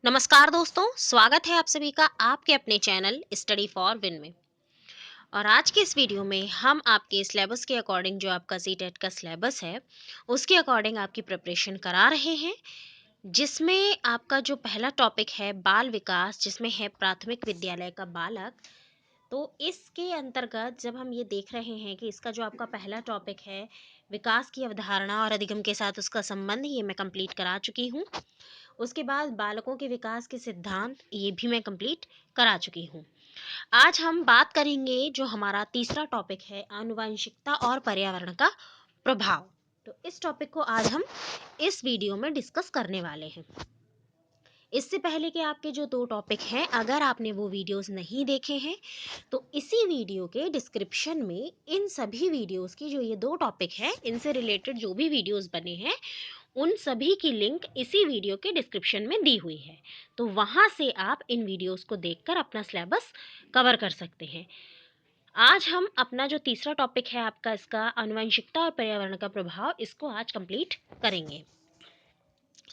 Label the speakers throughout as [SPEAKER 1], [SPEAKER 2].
[SPEAKER 1] नमस्कार दोस्तों, स्वागत है आप सभी का आपके अपने चैनल स्टडी फॉर विन में। और आज के इस वीडियो में हम आपके सिलेबस के अकॉर्डिंग जो आपका सीटेट का सिलेबस है, उसके अकॉर्डिंग आपकी प्रिपरेशन करा रहे हैं। जिसमें आपका जो पहला टॉपिक है बाल विकास, जिसमें है प्राथमिक विद्यालय का बालक। तो इसके अंतर्गत जब हम ये देख रहे हैं कि इसका जो आपका पहला टॉपिक है विकास की अवधारणा और अधिगम के साथ उसका संबंध, ये मैं कंप्लीट करा चुकी हूँ। उसके बाद बालकों के विकास के सिद्धांत, ये भी मैं कंप्लीट करा चुकी हूँ। आज हम बात करेंगे जो हमारा तीसरा टॉपिक है आनुवंशिकता और पर्यावरण का प्रभाव। तो इस टॉपिक को आज हम इस वीडियो में डिस्कस करने वाले हैं। इससे पहले कि आपके जो दो टॉपिक हैं, अगर आपने वो वीडियोस नहीं देखे हैं तो इसी वीडियो के डिस्क्रिप्शन में इन सभी वीडियोस की जो ये दो टॉपिक हैं, इनसे रिलेटेड जो भी वीडियोस बने हैं, उन सभी की लिंक इसी वीडियो के डिस्क्रिप्शन में दी हुई है। तो वहाँ से आप इन वीडियोस को देखकर अपना सिलेबस कवर कर सकते हैं। आज हम अपना जो तीसरा टॉपिक है आपका, इसका आनुवंशिकता और पर्यावरण का प्रभाव, इसको आज कंप्लीट करेंगे।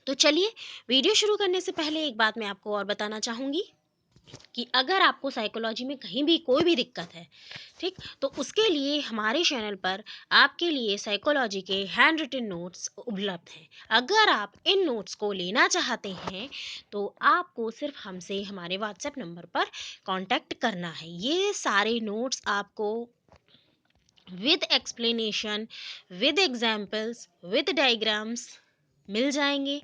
[SPEAKER 1] तो चलिए, वीडियो शुरू करने से पहले एक बात मैं आपको और बताना चाहूँगी कि अगर आपको साइकोलॉजी में कहीं भी कोई भी दिक्कत है, ठीक, तो उसके लिए हमारे चैनल पर आपके लिए साइकोलॉजी के हैंड रिटन नोट्स उपलब्ध हैं। अगर आप इन नोट्स को लेना चाहते हैं तो आपको सिर्फ हमसे हमारे व्हाट्सएप नंबर पर कांटेक्ट करना है। ये सारे नोट्स आपको with explanation, with examples, with diagrams मिल जाएंगे।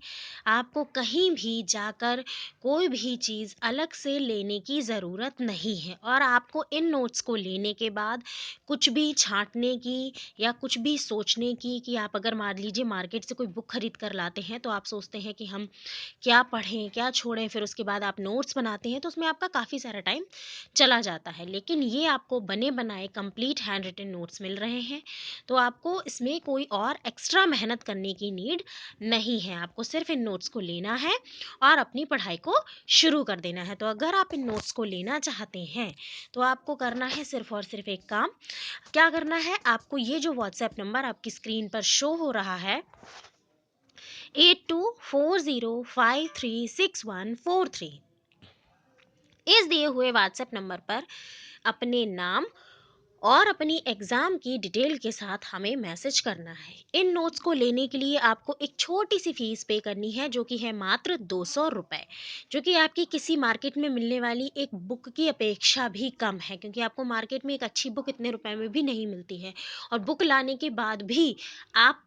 [SPEAKER 1] आपको कहीं भी जाकर कोई भी चीज़ अलग से लेने की ज़रूरत नहीं है। और आपको इन नोट्स को लेने के बाद कुछ भी छांटने की या कुछ भी सोचने की, कि आप अगर मान लीजिए मार्केट से कोई बुक खरीद कर लाते हैं तो आप सोचते हैं कि हम क्या पढ़ें क्या छोड़ें, फिर उसके बाद आप नोट्स बनाते हैं तो उसमें आपका काफ़ी सारा टाइम चला जाता है। लेकिन ये आपको बने बनाए कंप्लीट हैंड रिटन नोट्स मिल रहे हैं। तो आपको इसमें कोई और एक्स्ट्रा मेहनत करने की नीड नहीं है। आपको सिर्फ इन नोट्स को लेना है और अपनी पढ़ाई को शुरू कर देना है। तो अगर आप इन नोट्स को लेना चाहते हैं तो आपको करना है सिर्फ और सिर्फ एक काम। क्या करना है, आपको ये जो व्हाट्सएप नंबर आपकी स्क्रीन पर शो हो रहा है, 8240536143, इस दिए हुए व्हाट्सएप नंबर पर अपने नाम और अपनी एग्ज़ाम की डिटेल के साथ हमें मैसेज करना है। इन नोट्स को लेने के लिए आपको एक छोटी सी फ़ीस पे करनी है, जो कि है मात्र 200 रुपये, जो कि आपकी किसी मार्केट में मिलने वाली एक बुक की अपेक्षा भी कम है। क्योंकि आपको मार्केट में एक अच्छी बुक इतने रुपए में भी नहीं मिलती है। और बुक लाने के बाद भी आप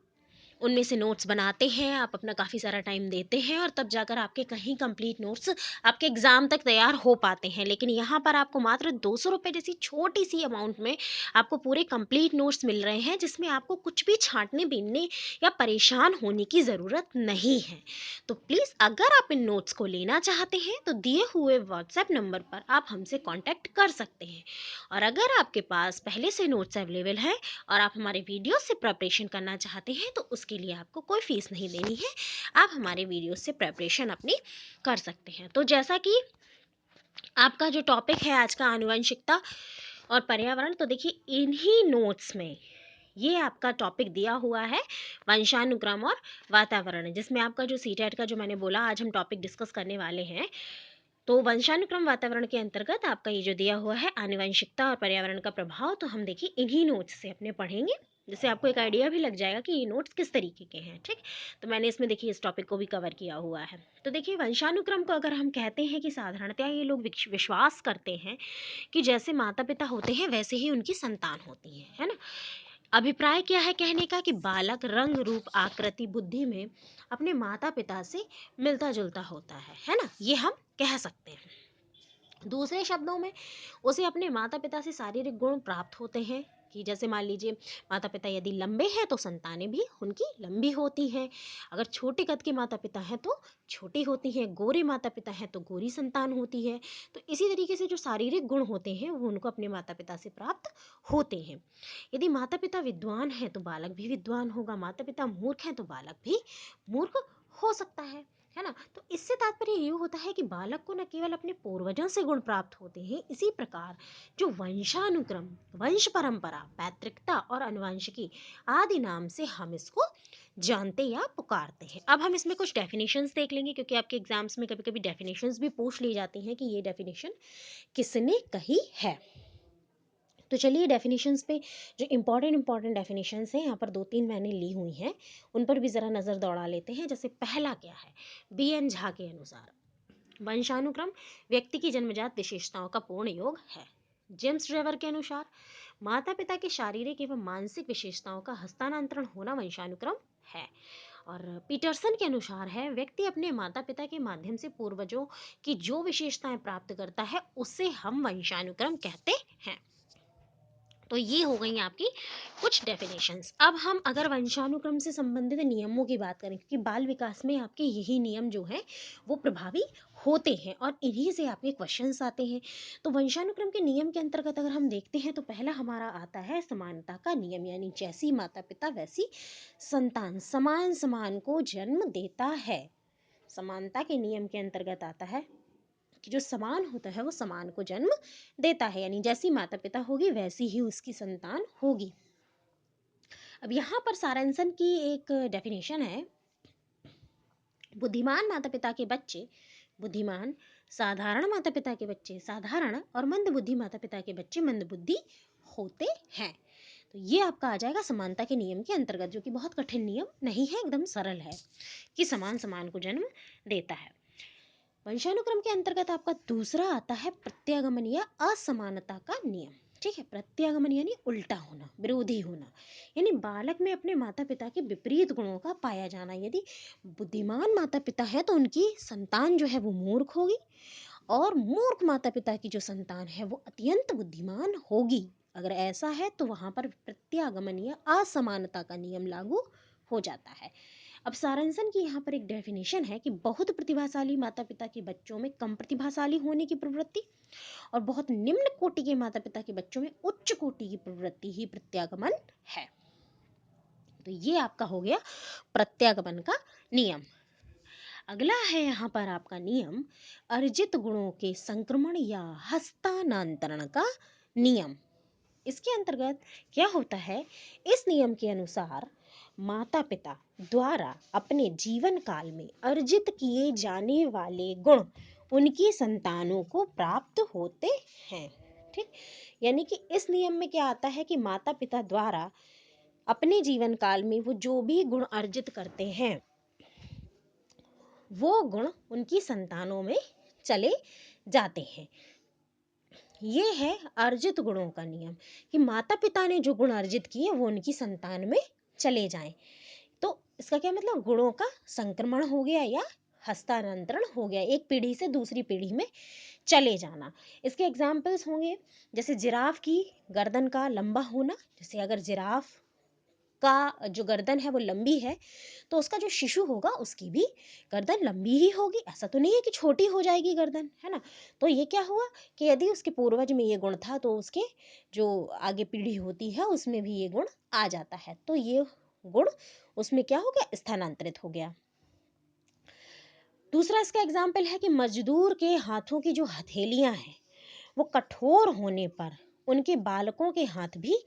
[SPEAKER 1] उनमें से नोट्स बनाते हैं, आप अपना काफ़ी सारा टाइम देते हैं और तब जाकर आपके कहीं कंप्लीट नोट्स आपके एग्ज़ाम तक तैयार हो पाते हैं। लेकिन यहाँ पर आपको मात्र 200 रुपये जैसी छोटी सी अमाउंट में आपको पूरे कंप्लीट नोट्स मिल रहे हैं, जिसमें आपको कुछ भी छाँटने बीनने या परेशान होने की ज़रूरत नहीं है। तो प्लीज़, अगर आप इन नोट्स को लेना चाहते हैं तो दिए हुए व्हाट्सएप नंबर पर आप हमसे कॉन्टैक्ट कर सकते हैं। और अगर आपके पास पहले से नोट्स अवेलेबल हैं और आप हमारे वीडियो से प्रिपरेशन करना चाहते हैं तो उसके लिए आपको कोई फीस नहीं देनी है। आप हमारे वीडियो से प्रिपरेशन अपनी कर सकते हैं। तो जैसा कि आपका जो टॉपिक है आज का आनुवंशिकता और पर्यावरण, तो देखिए इन्हीं नोट्स में ये आपका टॉपिक दिया हुआ है वंशानुक्रम और वातावरण, जिसमें आपका जो सीटेट का जो मैंने बोला आज हम टॉपिक डिस्कस करने वाले हैं। तो वंशानुक्रम वातावरण के अंतर्गत आपका ये जो दिया हुआ है आनुवंशिकता और पर्यावरण का प्रभाव, तो हम देखिए इन्हीं नोट्स से अपने पढ़ेंगे, जिससे आपको एक आइडिया भी लग जाएगा कि ये नोट्स किस तरीके के हैं। ठीक, तो मैंने इसमें देखिए इस टॉपिक को भी कवर किया हुआ है। तो देखिए वंशानुक्रम को अगर हम कहते हैं कि साधारणतया ये लोग विश्वास करते हैं कि जैसे माता पिता होते हैं वैसे ही उनकी संतान होती है ना। अभिप्राय क्या है कहने का, कि बालक रंग रूप आकृति बुद्धि में अपने माता पिता से मिलता जुलता होता है ना, ये हम कह सकते हैं। दूसरे शब्दों में उसे अपने माता पिता से शारीरिक गुण प्राप्त होते हैं, कि जैसे मान लीजिए माता पिता यदि लंबे हैं तो संतानें भी उनकी लंबी होती हैं। अगर छोटे कद के माता पिता हैं तो छोटी होती हैं, गोरे माता पिता हैं तो गोरी संतान होती है। तो इसी तरीके से जो शारीरिक गुण होते हैं वो उनको अपने माता पिता से प्राप्त होते हैं। यदि माता पिता विद्वान हैं तो बालक भी विद्वान होगा, माता पिता मूर्ख हैं तो बालक भी मूर्ख हो सकता है ना। तो इससे तात्पर्य ये होता है कि बालक को न केवल अपने पूर्वजों से गुण प्राप्त होते हैं, इसी प्रकार जो वंशानुक्रम, वंश परंपरा, पैतृकता और अनुवांशिकी आदि नाम से हम इसको जानते या पुकारते हैं। अब हम इसमें कुछ डेफिनेशंस देख लेंगे, क्योंकि आपके एग्जाम्स में कभी कभी डेफिनेशंस भी पूछ ली जाती हैं कि ये डेफिनेशन किसने कही है। तो चलिए डेफिनेशंस पे, जो इंपॉर्टेंट डेफिनेशंस हैं यहाँ पर दो तीन मैंने ली हुई हैं, उन पर भी ज़रा नज़र दौड़ा लेते हैं। जैसे पहला क्या है, बी एन झा के अनुसार वंशानुक्रम व्यक्ति की जन्मजात विशेषताओं का पूर्ण योग है। जेम्स ड्रेवर के अनुसार माता पिता के शारीरिक एवं मानसिक विशेषताओं का हस्तांतरण होना वंशानुक्रम है। और पीटरसन के अनुसार है, व्यक्ति अपने माता पिता के माध्यम से पूर्वजों की जो विशेषताएं प्राप्त करता है उसे हम वंशानुक्रम कहते हैं। तो ये हो गई आपकी कुछ डेफिनेशंस। अब हम अगर वंशानुक्रम से संबंधित नियमों की बात करें, क्योंकि बाल विकास में आपके यही नियम जो हैं वो प्रभावी होते हैं और इन्हीं से आपके क्वेश्चंस आते हैं। तो वंशानुक्रम के नियम के अंतर्गत अगर हम देखते हैं तो पहला हमारा आता है समानता का नियम, यानी जैसी माता पिता वैसी संतान, समान समान को जन्म देता है। समानता के नियम के अंतर्गत आता है कि जो समान होता है वो समान को जन्म देता है, यानी जैसी माता पिता होगी वैसी ही उसकी संतान होगी। अब यहाँ पर सारांशन की एक डेफिनेशन है, बुद्धिमान माता पिता के बच्चे बुद्धिमान, साधारण माता पिता के बच्चे साधारण और मंद बुद्धि माता पिता के बच्चे मंद बुद्धि होते हैं। तो ये आपका आ जाएगा समानता के नियम के अंतर्गत, जो कि बहुत कठिन नियम नहीं है, एकदम सरल है कि समान समान को जन्म देता है। वंशानुक्रम के अंतर्गत आपका दूसरा आता है प्रत्यागमन या असमानता का नियम। ठीक है, प्रत्यागमन यानी उल्टा होना, विरोधी होना, यानी बालक में अपने माता पिता के विपरीत गुणों का पाया जाना। यदि बुद्धिमान माता पिता है तो उनकी संतान जो है वो मूर्ख होगी, और मूर्ख माता पिता की जो संतान है वो अत्यंत बुद्धिमान होगी। अगर ऐसा है तो वहां पर प्रत्यागमन या असमानता का नियम लागू हो जाता है। अब सारांशन की यहाँ पर एक डेफिनेशन है कि बहुत प्रतिभाशाली माता पिता के बच्चों में कम प्रतिभाशाली होने की प्रवृत्ति और बहुत निम्न कोटि के माता पिता के बच्चों में उच्च कोटि की प्रवृत्ति ही प्रत्यागमन है। तो ये आपका हो गया प्रत्यागमन का नियम। अगला है यहाँ पर आपका नियम अर्जित गुणों के संक्रमण या हस्तांतरण का नियम। इसके अंतर्गत क्या होता है, इस नियम के अनुसार माता पिता द्वारा अपने जीवन काल में अर्जित किए जाने वाले गुण उनकी संतानों को प्राप्त होते हैं। ठीक, यानी कि इस नियम में क्या आता है कि माता पिता द्वारा अपने जीवन काल में वो जो भी गुण अर्जित करते हैं वो गुण उनकी संतानों में चले जाते हैं। ये है अर्जित गुणों का नियम, कि माता पिता ने जो गुण अर्जित किए वो उनकी संतान में चले जाएं। तो इसका क्या मतलब, गुणों का संक्रमण हो गया या हस्तांतरण हो गया, एक पीढ़ी से दूसरी पीढ़ी में चले जाना। इसके एग्जाम्पल्स होंगे, जैसे जिराफ की गर्दन का लंबा होना। जैसे अगर जिराफ का जो गर्दन है वो लंबी है तो उसका जो शिशु होगा उसकी भी गर्दन लंबी ही होगी। ऐसा तो नहीं है कि छोटी हो जाएगी गर्दन, है ना। तो ये क्या हुआ कि यदि उसके पूर्वज में ये गुण था तो उसके जो आगे पीढ़ी होती है उसमें भी ये गुण आ जाता है, तो ये गुण उसमें क्या हो गया, स्थानांतरित हो गया। दूसरा इसका एग्जाम्पल है कि मजदूर के हाथों की जो हथेलियां हैं वो कठोर होने पर उनके बालकों के हाथ भी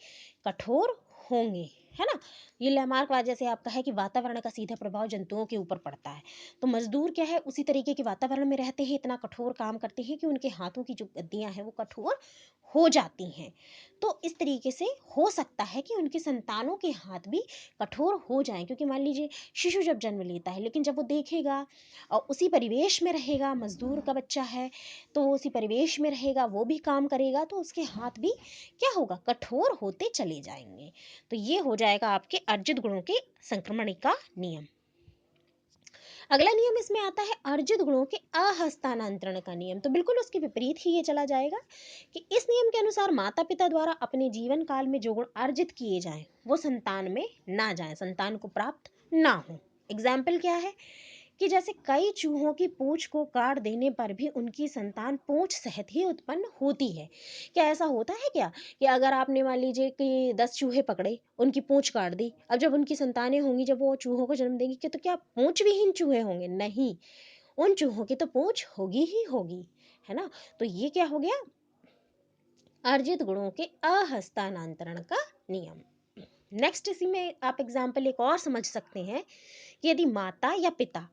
[SPEAKER 1] कठोर होंगे, है ना। ये लैमार्क वाला जैसे आपका है कि वातावरण का सीधा प्रभाव जंतुओं के ऊपर पड़ता है, तो मजदूर क्या है उसी तरीके के वातावरण में रहते हैं, इतना कठोर काम करते हैं कि उनके हाथों की जो गद्दियां हैं वो कठोर हो जाती हैं। तो इस तरीके से हो सकता है कि उनकी संतानों के हाथ भी कठोर हो जाएं, क्योंकि मान लीजिए शिशु जब जन्म लेता है लेकिन जब वो देखेगा और उसी परिवेश में रहेगा, मजदूर का बच्चा है तो वो उसी परिवेश में रहेगा, वो भी काम करेगा, तो उसके हाथ भी क्या होगा, कठोर होते चले जाएंगे। तो ये हो जाएगा आपके अर्जित गुणों के संक्रमण का नियम। अगला नियम इसमें आता है अर्जित गुणों के अहस्तांतरण का नियम। तो बिल्कुल उसके विपरीत ही ये चला जाएगा कि इस नियम के अनुसार माता पिता द्वारा अपने जीवन काल में जो गुण अर्जित किए जाएं वो संतान में ना जाएं, संतान को प्राप्त ना हो। एग्जाम्पल क्या है कि जैसे कई चूहों की पूंछ को काट देने पर भी उनकी संतान पूंछ सहित ही उत्पन्न होती है। क्या ऐसा होता है क्या कि अगर आपने मान लीजिए कि 10 चूहे पकड़े, उनकी पूंछ काट दी, अब जब उनकी संतानें होंगी, जब वो चूहों को जन्म देंगी, तो क्या पूंछ विहीन चूहे होंगे? नहीं, उन चूहों की तो पूंछ होगी ही होगी, है ना। तो ये क्या हो गया, अर्जित गुणों के अहस्तांतरण का नियम। नेक्स्ट इसी में आप एग्जाम्पल एक और समझ सकते हैं कि यदि माता या पिता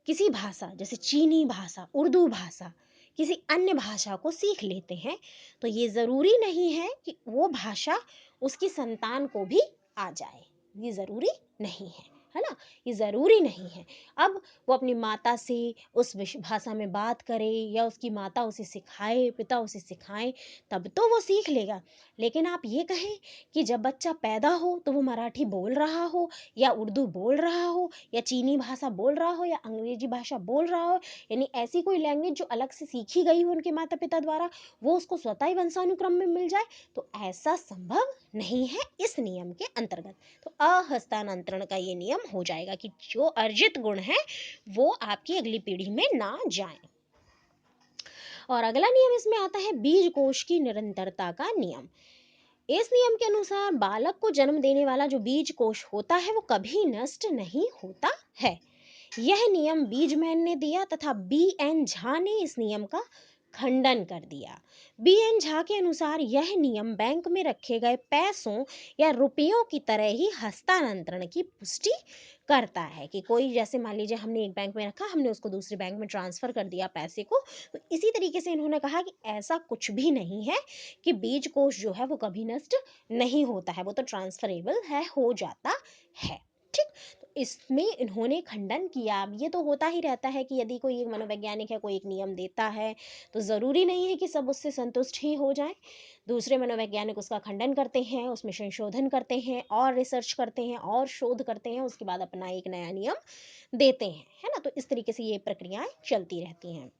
[SPEAKER 1] किसी भाषा जैसे चीनी भाषा, उर्दू भाषा, किसी अन्य भाषा को सीख लेते हैं, तो ये ज़रूरी नहीं है कि वो भाषा उसकी संतान को भी आ जाए। ये ज़रूरी नहीं है ना? ये ज़रूरी नहीं है। अब वो अपनी माता से उस भाषा में बात करे या उसकी माता उसे सिखाए, पिता उसे सिखाएं, तब तो वो सीख लेगा। लेकिन आप ये कहें कि जब बच्चा पैदा हो तो वो मराठी बोल रहा हो या उर्दू बोल रहा हो या चीनी भाषा बोल रहा हो या अंग्रेजी भाषा बोल रहा हो, यानी ऐसी कोई लैंग्वेज जो अलग से सीखी गई हो उनके माता पिता द्वारा, वो उसको स्वतः ही वंशानुक्रम में मिल जाए, तो ऐसा संभव नहीं है इस नियम के अंतर्गत। तो अहस्तांतरण का ये नियम हो जाएगा कि जो अर्जित गुण है वो आपकी अगली पीढ़ी में ना जाए। और अगला नियम इसमें आता है बीज कोश की निरंतरता का नियम। इस नियम के अनुसार बालक को जन्म देने वाला जो बीज कोश होता है वो कभी नष्ट नहीं होता है। यह नियम बीजमैन ने दिया तथा बी.एन. झा ने इस नियम का खंडन कर दिया। बी.एन. झा के अनुसार यह नियम बैंक में रखे गए पैसों या रुपयों की तरह ही हस्तांतरण की पुष्टि करता है कि कोई जैसे मान लीजिए हमने एक बैंक में रखा, हमने उसको दूसरे बैंक में ट्रांसफर कर दिया पैसे को, तो इसी तरीके से इन्होंने कहा कि ऐसा कुछ भी नहीं है कि बीज कोष जो है वो कभी नष्ट नहीं होता है, वो तो ट्रांसफरेबल है, हो जाता है। ठीक, तो इसमें इन्होंने खंडन किया। अब ये तो होता ही रहता है कि यदि कोई एक मनोवैज्ञानिक है, कोई एक नियम देता है, तो ज़रूरी नहीं है कि सब उससे संतुष्ट ही हो जाएं। दूसरे मनोवैज्ञानिक उसका खंडन करते हैं, उसमें संशोधन करते हैं और रिसर्च करते हैं और शोध करते हैं, उसके बाद अपना एक नया नियम देते हैं, है ना? तो इस तरीके से ये प्रक्रियाएं चलती रहती हैं।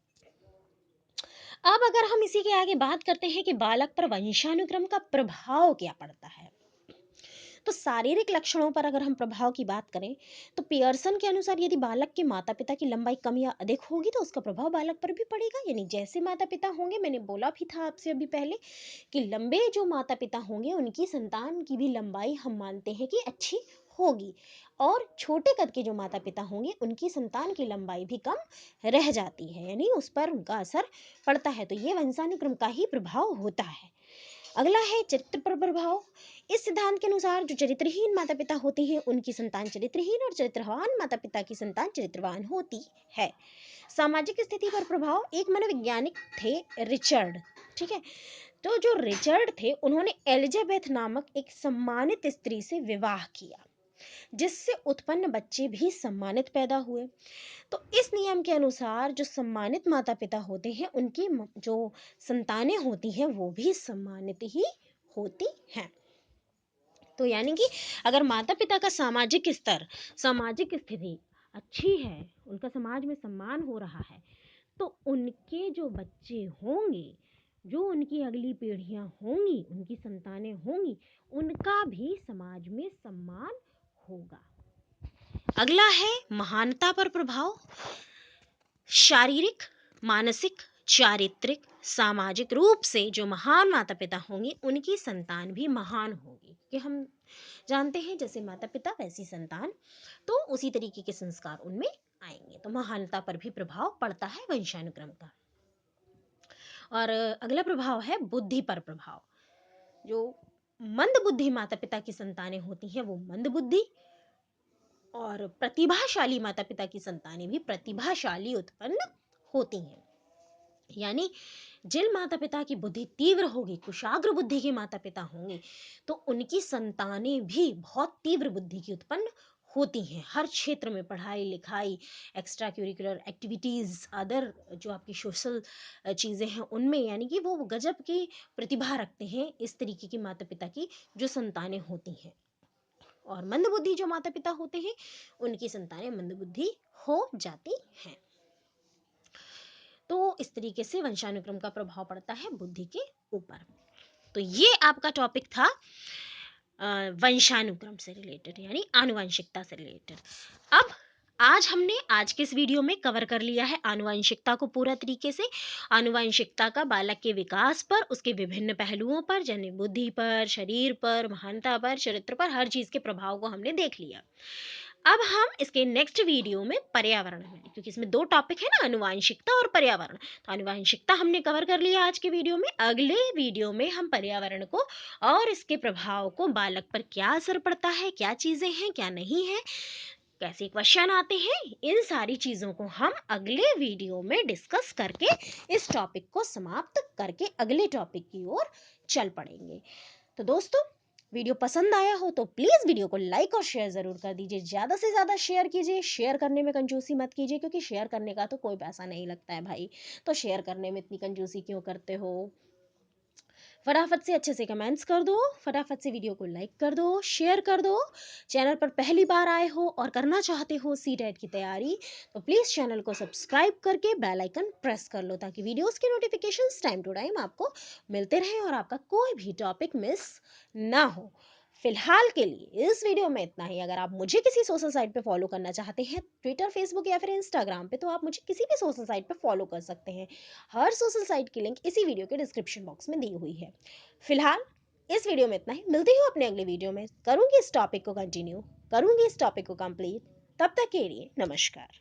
[SPEAKER 1] अब अगर हम इसी के आगे बात करते हैं कि बालक पर वंशानुक्रम का प्रभाव क्या पड़ता है, तो शारीरिक लक्षणों पर अगर हम प्रभाव की बात करें, तो पियर्सन के अनुसार यदि बालक के माता पिता की लंबाई कम या अधिक होगी तो उसका प्रभाव बालक पर भी पड़ेगा। यानी जैसे माता पिता होंगे, मैंने बोला भी था आपसे अभी पहले कि लंबे जो माता पिता होंगे उनकी संतान की भी लंबाई हम मानते हैं कि अच्छी होगी, और छोटे कद के जो माता पिता होंगे उनकी संतान की लंबाई भी कम रह जाती है, यानी उस पर उनका असर पड़ता है। तो ये वंशानुक्रम का ही प्रभाव होता है। अगला है चरित्र पर प्रभाव। इस सिद्धांत के अनुसार जो चरित्रहीन माता पिता होते हैं उनकी संतान चरित्रहीन और चरित्रवान माता पिता की संतान चरित्रवान होती है। सामाजिक स्थिति पर प्रभाव। एक मनोवैज्ञानिक थे रिचर्ड, ठीक है, तो जो रिचर्ड थे उन्होंने एलिजाबेथ नामक एक सम्मानित स्त्री से विवाह किया, जिससे उत्पन्न बच्चे भी सम्मानित पैदा हुए। तो इस नियम के अनुसार जो सम्मानित माता पिता होते हैं उनकी जो संतानें होती हैं वो भी सम्मानित ही होती हैं। तो यानी कि अगर माता पिता का सामाजिक स्तर, सामाजिक स्थिति अच्छी है, उनका समाज में सम्मान हो रहा है, तो उनके जो बच्चे होंगे, जो उनकी अगली पीढ़ियां होंगी, उनकी संतानें होंगी, उनका भी समाज में सम्मान होगा। अगला है महानता पर प्रभाव। शारीरिक, मानसिक, चारित्रिक, सामाजिक रूप से जो महान माता पिता होंगे उनकी संतान भी महान होगी, कि हम जानते हैं जैसे माता पिता वैसी संतान, तो उसी तरीके के संस्कार उनमें आएंगे। तो महानता पर भी प्रभाव पड़ता है वंशानुक्रम का। और अगला प्रभाव है बुद्धि पर प्रभाव। जो मंद बुद्धि माता पिता की संतानें होती हैं वो मंद बुद्धि, और प्रतिभाशाली माता पिता की संतानें भी प्रतिभाशाली उत्पन्न होती हैं। यानी जिन माता पिता की बुद्धि तीव्र होगी, कुशाग्र बुद्धि के माता पिता होंगे, तो उनकी संतानें भी बहुत तीव्र बुद्धि की उत्पन्न होती हैं। हर क्षेत्र में पढ़ाई लिखाई, एक्स्ट्रा करिकुलर एक्टिविटीज़, अदर जो आपकी सोशल चीज़ें हैं उनमें, यानी कि वो गजब की प्रतिभा रखते हैं इस तरीके की माता पिता की जो संतानें होती हैं। और मंदबुद्धि जो माता पिता होते हैं उनकी संतानें मंदबुद्धि हो जाती हैं। तो इस तरीके से वंशानुक्रम का प्रभाव पड़ता है बुद्धि के ऊपर। तो ये आपका टॉपिक था वंशानुक्रम से रिलेटेड, यानी आनुवंशिकता से रिलेटेड। अब आज हमने आज के इस वीडियो में कवर कर लिया है आनुवंशिकता को पूरा तरीके से। आनुवंशिकता का बालक के विकास पर, उसके विभिन्न पहलुओं पर, जैसे बुद्धि पर, शरीर पर, महानता पर, चरित्र पर, हर चीज़ के प्रभाव को हमने देख लिया। अब हम इसके नेक्स्ट वीडियो में पर्यावरण में, क्योंकि इसमें 2 टॉपिक है ना, आनुवांशिकता और पर्यावरण। तो आनुवांशिकता हमने कवर कर लिया आज के वीडियो में। अगले वीडियो में हम पर्यावरण को और इसके प्रभाव को, बालक पर क्या असर पड़ता है, क्या चीज़ें हैं, क्या नहीं है, कैसे क्वेश्चन आते हैं, इन सारी चीज़ों को हम अगले वीडियो में डिस्कस करके इस टॉपिक को समाप्त करके अगले टॉपिक की ओर चल पड़ेंगे। तो दोस्तों, वीडियो पसंद आया हो तो प्लीज़ वीडियो को लाइक और शेयर ज़रूर कर दीजिए। ज़्यादा से ज़्यादा शेयर कीजिए। शेयर करने में कंजूसी मत कीजिए, क्योंकि शेयर करने का तो कोई पैसा नहीं लगता है भाई। तो शेयर करने में इतनी कंजूसी क्यों करते हो? फटाफट से अच्छे से कमेंट्स कर दो, फटाफट से वीडियो को लाइक कर दो, शेयर कर दो। चैनल पर पहली बार आए हो और करना चाहते हो सीटेट की तैयारी, तो प्लीज़ चैनल को सब्सक्राइब करके बेल आइकन प्रेस कर लो, ताकि वीडियोस के नोटिफिकेशंस टाइम टू टाइम आपको मिलते रहें और आपका कोई भी टॉपिक मिस ना हो। फिलहाल के लिए इस वीडियो में इतना ही। अगर आप मुझे किसी सोशल साइट पे फॉलो करना चाहते हैं, ट्विटर, फेसबुक या फिर इंस्टाग्राम पे, तो आप मुझे किसी भी सोशल साइट पे फॉलो कर सकते हैं। हर सोशल साइट की लिंक इसी वीडियो के डिस्क्रिप्शन बॉक्स में दी हुई है। फिलहाल इस वीडियो में इतना ही। मिलती हूँ अपने अगले वीडियो में। करूँगी इस टॉपिक को कंटिन्यू, करूँगी इस टॉपिक को कंप्लीट। तब तक के लिए नमस्कार।